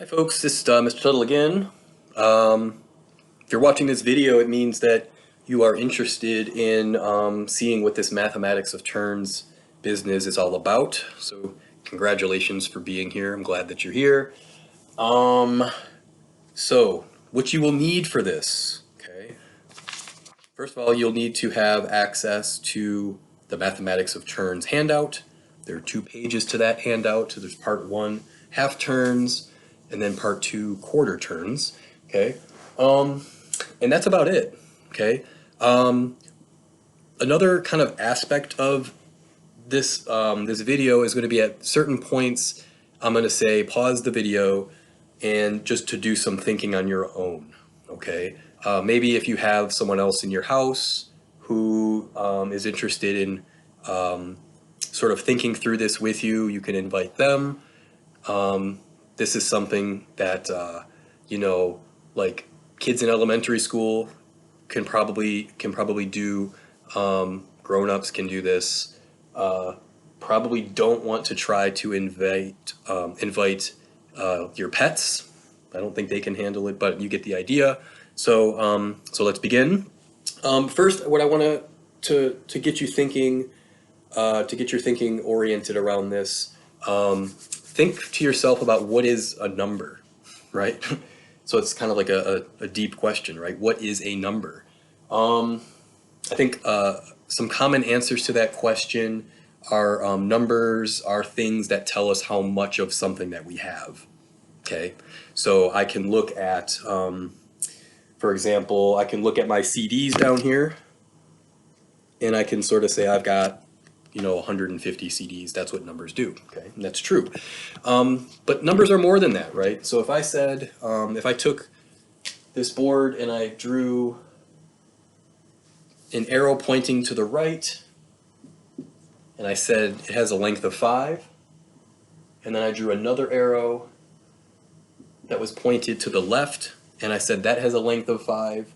Hi folks, this is Mr. Tuttle again. If you're watching this video, it means that you are interested in seeing what this mathematics of turns business is all about. So congratulations for being here. I'm glad that you're here. So what you will need for this, okay? First of all, you'll need to have access to the mathematics of turns handout. There are 2 pages to that handout. So there's part 1, half turns, and then part 2, quarter turns, okay? And that's about it, okay? Another kind of aspect of this video is going to be at certain points, I'm going to say pause the video and just to do some thinking on your own, okay? Maybe if you have someone else in your house who is interested in sort of thinking through this with you, you can invite them. This is something that, like kids in elementary school can probably do. Grown-ups can do this. Probably don't want to try to invite your pets. I don't think they can handle it, but you get the idea. So let's begin. First, what I want to get you thinking, to get your thinking oriented around this, think to yourself about what is a number, right? So it's kind of like a deep question, right? What is a number? I think some common answers to that question are numbers are things that tell us how much of something that we have. Okay, so I can look at, for example, I can look at my CDs down here, and I can sort of say I've got 150 CDs. That's what numbers do. Okay, and that's true. But numbers are more than that, right? So if I said, if I took this board and I drew an arrow pointing to the right, and I said it has a length of 5, and then I drew another arrow that was pointed to the left, and I said that has a length of 5,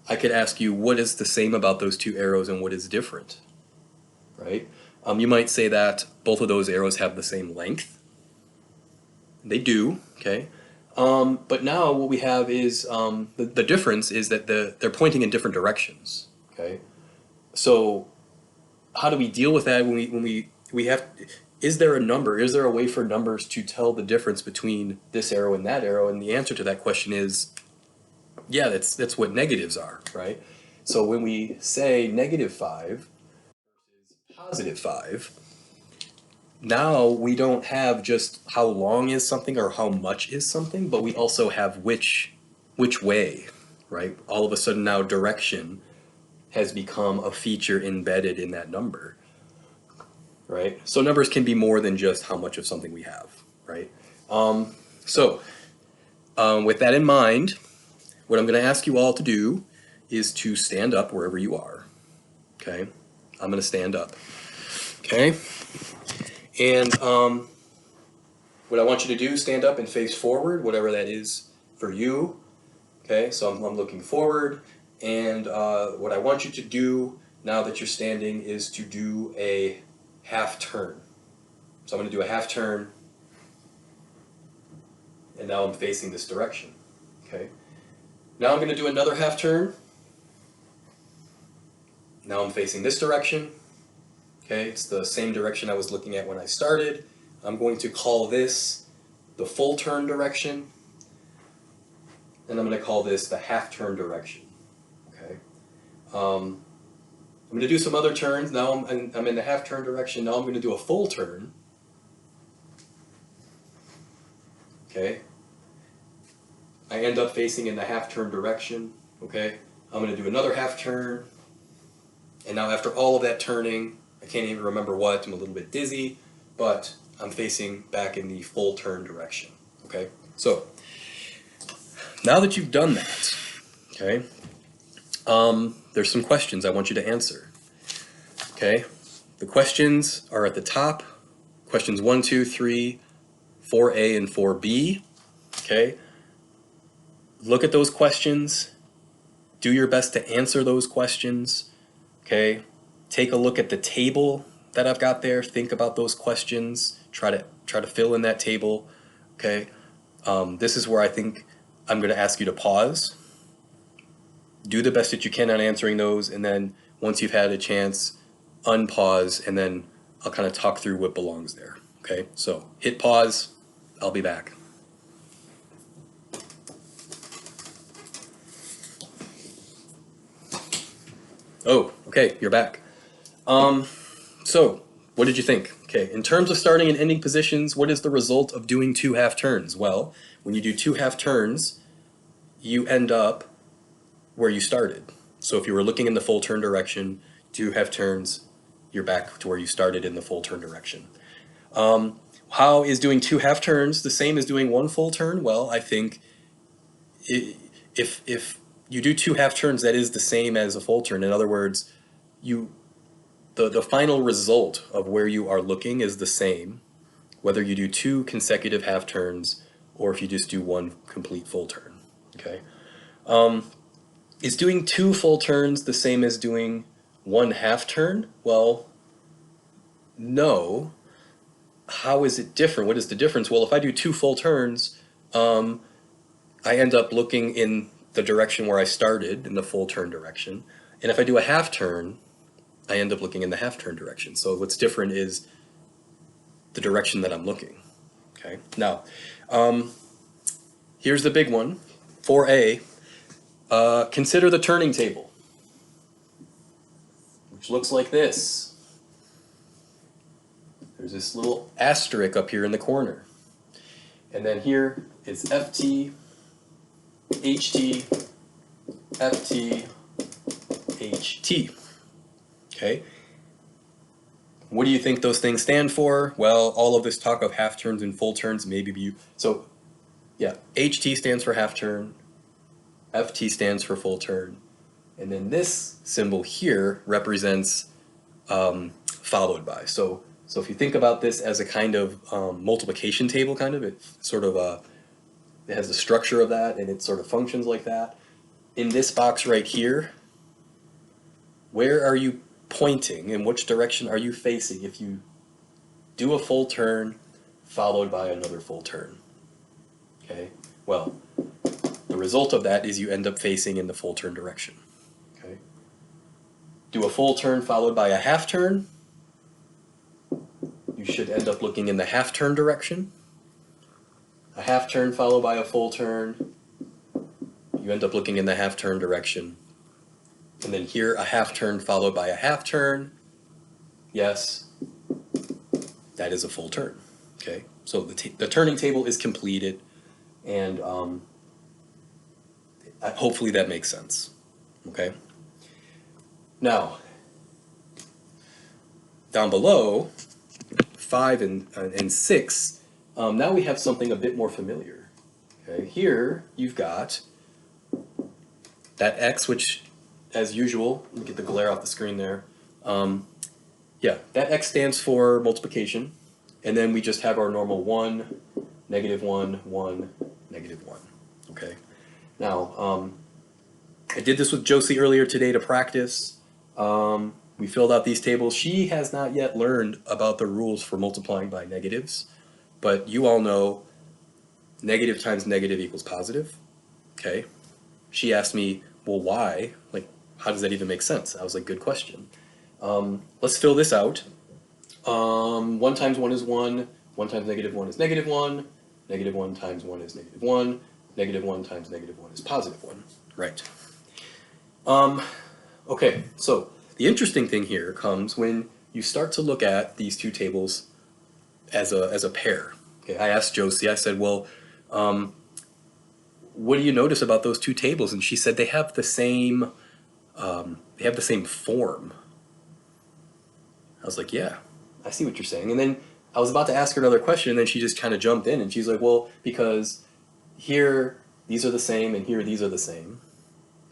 I could ask you what is the same about those 2 arrows and what is different, right? You might say that both of those arrows have the same length. They do, okay? But now what we have is the difference is that they're pointing in different directions, okay? So how do we deal with that when we have, is there a number, is there a way for numbers to tell the difference between this arrow and that arrow? And the answer to that question is, yeah, that's what negatives are, right? So when we say -5 versus +5, now we don't have just how long is something or how much is something, but we also have which way, right? All of a sudden now direction has become a feature embedded in that number, right? So numbers can be more than just how much of something we have, right? With that in mind, what I'm going to ask you all to do is to stand up wherever you are, okay? I'm going to stand up, okay? And what I want you to do, stand up and face forward, whatever that is for you, okay? So I'm looking forward, and what I want you to do now that you're standing is to do a half turn. So I'm going to do a half turn, and now I'm facing this direction, okay? Now I'm going to do another half turn. Now I'm facing this direction, okay? It's the same direction I was looking at when I started. I'm going to call this the full turn direction, and I'm going to call this the half turn direction, okay? I'm going to do some other turns. Now I'm in the half turn direction. Now I'm going to do a full turn, okay? I end up facing in the half turn direction, okay? I'm going to do another half turn, and now after all of that turning, I can't even remember what, I'm a little bit dizzy, but I'm facing back in the full turn direction, okay? So, now that you've done that, okay, there's some questions I want you to answer, okay? The questions are at the top, questions 1, 2, 3, 4A and 4B, okay? Look at those questions, do your best to answer those questions, okay? Take a look at the table that I've got there, think about those questions, try to fill in that table. okay? This is where I think I'm going to ask you to pause, do the best that you can on answering those, and then once you've had a chance, unpause, and then I'll kind of talk through what belongs there, okay? So hit pause, I'll be back. Oh, okay, you're back. So what did you think? Okay, in terms of starting and ending positions, what is the result of doing 2 half turns? Well, when you do 2 half turns, you end up where you started. So if you were looking in the full turn direction, 2 half turns, you're back to where you started in the full turn direction. How is doing 2 half turns the same as doing 1 full turn? Well, I think if you do 2 half turns, that is the same as a full turn. In other words, the final result of where you are looking is the same, whether you do 2 consecutive half turns or if you just do 1 complete full turn. Okay. Is doing 2 full turns the same as doing 1 half turn? Well, no. How is it different? What is the difference? Well, if I do 2 full turns, I end up looking in the direction where I started, in the full turn direction. And if I do a half turn, I end up looking in the half turn direction. So what's different is the direction that I'm looking. Okay. Now, here's the big one. 4A, consider the turning table, which looks like this. There's this little asterisk up here in the corner. And then here it's FT, HT, FT, HT. Okay. What do you think those things stand for? Well, all of this talk of half turns and full turns, so yeah, HT stands for half turn, FT stands for full turn, and then this symbol here represents followed by. So if you think about this as a kind of multiplication table, it sort of it has the structure of that, and it sort of functions like that. In this box right here, where are you pointing? In which direction are you facing if you do a full turn followed by another full turn? Okay, well, the result of that is you end up facing in the full turn direction. Okay, do a full turn followed by a half turn, you should end up looking in the half turn direction. A half turn followed by a full turn, you end up looking in the half turn direction. And then here, a half turn followed by a half turn. Yes, that is a full turn. Okay, so the turning table is completed, and hopefully that makes sense. Okay. Now, down below, 5 and 6, now we have something a bit more familiar. Okay, here you've got that x, which, as usual, let me get the glare off the screen there. Yeah, that x stands for multiplication, and then we just have our normal 1, -1, 1, -1. Okay. Now, I did this with Josie earlier today to practice. We filled out these tables. She has not yet learned about the rules for multiplying by negatives, but you all know negative times negative equals positive. Okay. She asked me, well, why? Like, how does that even make sense? I was like, good question. Let's fill this out. 1 times 1 is 1. 1 times -1 is -1. -1 times 1 is -1. -1 times -1 is +1. Right. Okay, so the interesting thing here comes when you start to look at these two tables as a pair. Okay, I asked Josie, I said, well, what do you notice about those two tables? And she said they have the same form. I was like, yeah, I see what you're saying. And then I was about to ask her another question, and then she just kind of jumped in, and she's like, well, because here these are the same, and here these are the same,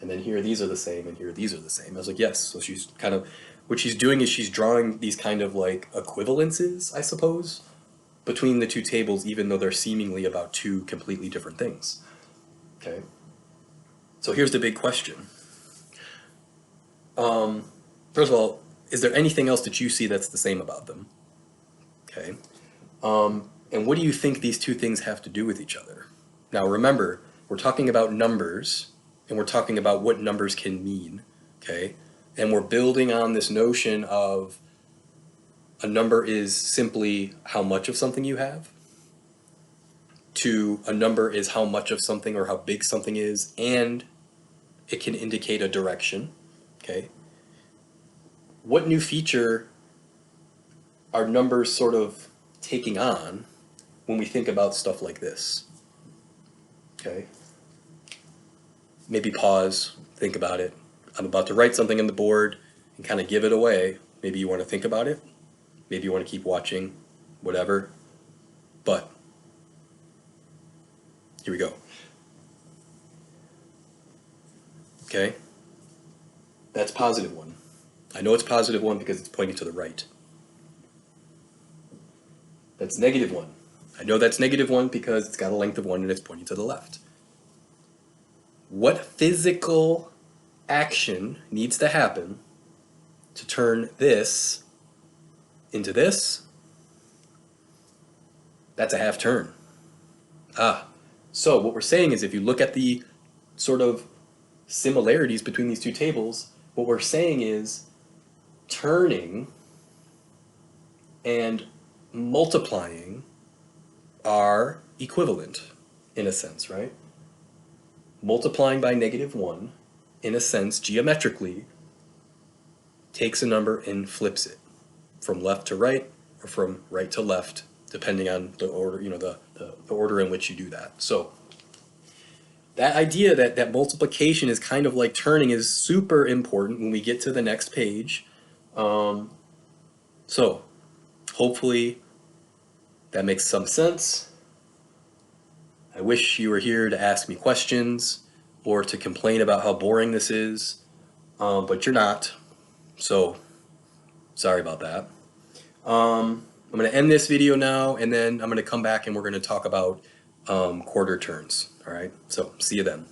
and then here these are the same, and here these are the same. I was like, yes. So she's kind of, what she's doing is she's drawing these kind of like equivalences, I suppose, between the two tables, even though they're seemingly about two completely different things. Okay. So here's the big question. First of all, is there anything else that you see that's the same about them? Okay. And what do you think these two things have to do with each other? Now remember, we're talking about numbers, and we're talking about what numbers can mean, okay? And we're building on this notion of a number is simply how much of something you have, to a number is how much of something or how big something is, and it can indicate a direction, okay? What new feature are numbers sort of taking on when we think about stuff like this? Okay? Maybe pause, think about it. I'm about to write something on the board and kind of give it away. Maybe you want to think about it. Maybe you want to keep watching, whatever. But here we go. Okay? That's positive one. I know it's positive one because it's pointing to the right. That's negative one. I know that's negative one because it's got a length of one and it's pointing to the left. What physical action needs to happen to turn this into this? That's a half turn. So what we're saying is if you look at the sort of similarities between these two tables, what we're saying is turning and multiplying are equivalent in a sense, right? Multiplying by -1, in a sense, geometrically, takes a number and flips it from left to right or from right to left, depending on the order, the order in which you do that. So that idea that multiplication is kind of like turning is super important when we get to the next page. So hopefully that makes some sense. I wish you were here to ask me questions or to complain about how boring this is, but you're not, so sorry about that. I'm going to end this video now, and then I'm going to come back and we're going to talk about quarter turns. All right, so see you then.